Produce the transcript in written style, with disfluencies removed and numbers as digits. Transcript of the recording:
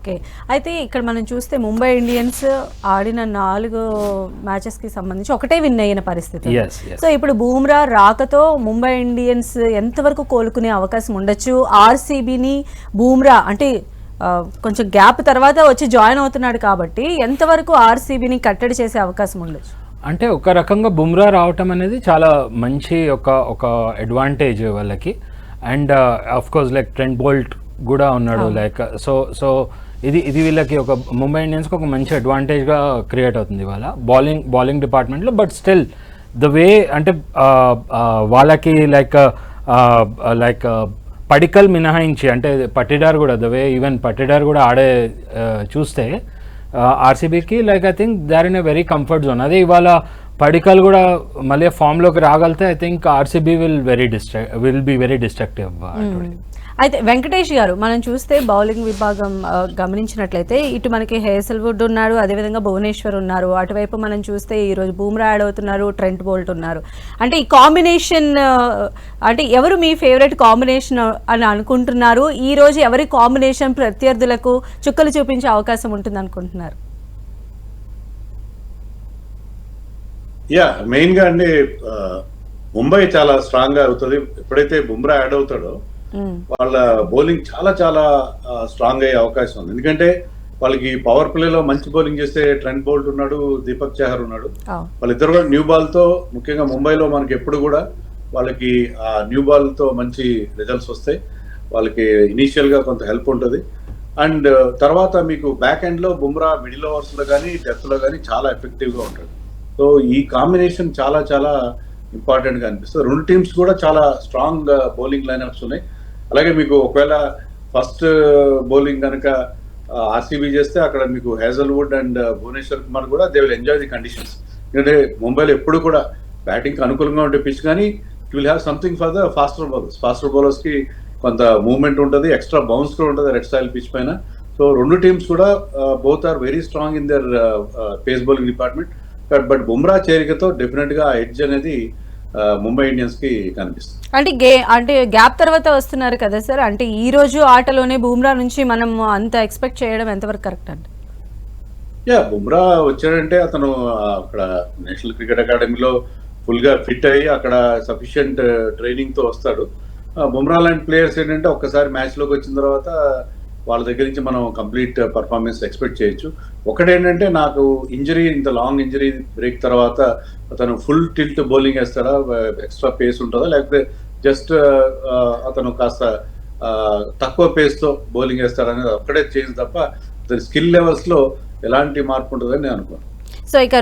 Okay. అయితే ఇక్కడ మనం చూస్తే ముంబై ఇండియన్స్ ఆడిన 4 మ్యాచెస్‌కి సంబంధించి ఒకటే విన్ అయిన పరిస్థితి. సో ఇప్పుడు బూమ్రా రాకతో ముంబై ఇండియన్స్ ఎంతవరకు కోలుకునే అవకాశం ఉండొచ్చు? ఆర్‌సీబీని బూమ్రా అంటే కొంచెం గ్యాప్ తర్వాత వచ్చి జాయిన్ అవుతున్నాడు కాబట్టి ఎంతవరకు ఆర్‌సీబీని కట్టడి చేసే అవకాశం ఉండొచ్చు? అంటే ఒక రకంగా బుమ్రా రావటం అనేది చాలా మంచి ఒక అడ్వాంటేజ్ వాళ్ళకి. And of course like Trent Boult కూడా ఉన్నాడు. లైక్ సో ఇది వీళ్ళకి ఒక ముంబై ఇండియన్స్కి ఒక మంచి అడ్వాంటేజ్గా క్రియేట్ అవుతుంది ఇవాళ బౌలింగ్ డిపార్ట్మెంట్లో. బట్ స్టిల్ ద వే అంటే వాళ్ళకి లైక్ పడికల్ మినహాయించి అంటే పట్టిడార్ కూడా ద వే ఈవెన్ పట్టిడార్ కూడా ఆడే చూస్తే ఆర్సీబీకి like I think they are in a very comfort zone. అదే ఇవాళ పడికల్ కూడా మళ్ళీ ఫామ్లోకి రాగలితే I think RCB will be very destructive. అయితే వెంకటేష్ గారు మనం చూస్తే బౌలింగ్ విభాగం గమనించినట్లయితే ఇటు మనకి హేసల్వుడ్ ఉన్నారు, అదేవిధంగా భువనేశ్వర్ ఉన్నారు. అటువైపు మనం చూస్తే ఈరోజు బూమ్రా యాడ్ అవుతున్నారు, ట్రెంట్ బోల్ట్ ఉన్నారు. అంటే ఈ కాంబినేషన్ అంటే ఎవరు మీ ఫేవరెట్ కాంబినేషన్ అని అనుకుంటున్నారు? ఈ రోజు ఎవరి కాంబినేషన్ ప్రత్యర్థులకు చుక్కలు చూపించే అవకాశం ఉంటుంది అనుకుంటున్నారు? మెయిన్ గా అండి ముంబై చాలా స్ట్రాంగ్ గా అవుతుంది. ఎప్పుడైతే బుమ్రా యాడ్ అవుతాడో వాళ్ళ బౌలింగ్ చాలా చాలా స్ట్రాంగ్ అయ్యే అవకాశం ఉంది. ఎందుకంటే వాళ్ళకి పవర్ ప్లేలో మంచి బౌలింగ్ చేస్తే ట్రెంట్ బోల్ట్ ఉన్నాడు, దీపక్ చహర్ ఉన్నాడు. వాళ్ళిద్దరు కూడా న్యూ బాల్ తో, ముఖ్యంగా ముంబైలో మనకి ఎప్పుడు కూడా వాళ్ళకి ఆ న్యూ బాల్ తో మంచి రిజల్ట్స్ వస్తాయి. వాళ్ళకి ఇనీషియల్ గా కొంత హెల్ప్ ఉంటుంది. అండ్ తర్వాత మీకు బ్యాక్ ఎండ్ లో బుమ్రా మిడిల్ ఓవర్స్ లో కానీ డెత్ లో కానీ చాలా ఎఫెక్టివ్ గా ఉంటాడు. సో ఈ కాంబినేషన్ చాలా చాలా ఇంపార్టెంట్ గా అనిపిస్తుంది. రెండు టీమ్స్ కూడా చాలా స్ట్రాంగ్ బౌలింగ్ లైనప్స్ ఉన్నాయి. అలాగే మీకు ఒకవేళ ఫస్ట్ బౌలింగ్ కనుక ఆర్సీబీ చేస్తే అక్కడ మీకు హేజల్వుడ్ అండ్ భువనేశ్వర్ కుమార్ కూడా they will enjoy the conditions. ఎందుకంటే ముంబైలో ఎప్పుడు కూడా బ్యాటింగ్ అనుకూలంగా ఉంటే పిచ్, కానీ you will have something for the faster bowlers కి కొంత మూవ్మెంట్ ఉంటుంది, ఎక్స్ట్రా బౌన్స్ కూడా ఉంటుంది రెడ్ స్టైల్ పిచ్ పైన. సో రెండు టీమ్స్ కూడా both are very strong in their pace bowling department. But Bumrah చేరికతో డెఫినెట్ గా ఎడ్జ్ అనేది ముంబై ఇండియన్స్ కి కనిపిస్తుంది. అంటే గ్యాప్ తర్వాత వస్తున్నారు కదా సార్, అంటే ఈ రోజు ఆటలోనే బుమ్రా నుంచి మనం అంత ఎక్స్పెక్ట్ చేయడం ఎంతవరకు కరెక్ట్ అండి? బుమ్రా వచ్చాడంటే అతను అక్కడ నేషనల్ క్రికెట్ అకాడమీలో ఫుల్ గా ఫిట్ అయ్యి అక్కడ సఫిషియంట్ ట్రైనింగ్ తో వస్తాడు. బుమ్రా లాంటి ప్లేయర్స్ ఏంటంటే ఒక్కసారి మ్యాచ్ లోకి వచ్చిన తర్వాత వాళ్ళ దగ్గర నుంచి మనం కంప్లీట్ పర్ఫార్మెన్స్ ఎక్స్పెక్ట్ చేయొచ్చు. ఒకటేంటంటే నాకు ఇంజరీ, ఇంత లాంగ్ ఇంజరీ బ్రేక్ తర్వాత అతను ఫుల్ టిల్ట్ బౌలింగ్ వేస్తాడా, ఎక్స్ట్రా పేస్ ఉంటుందా, లేకపోతే జస్ట్ అతను కాస్త తక్కువ పేస్ తో బౌలింగ్ వేస్తాడా అనేది ఒక్కడే చేంజ్ తప్ప అతని స్కిల్ లెవెల్స్ లో ఎలాంటి మార్పు ఉంటుందని నేను అనుకోను. సో ఇక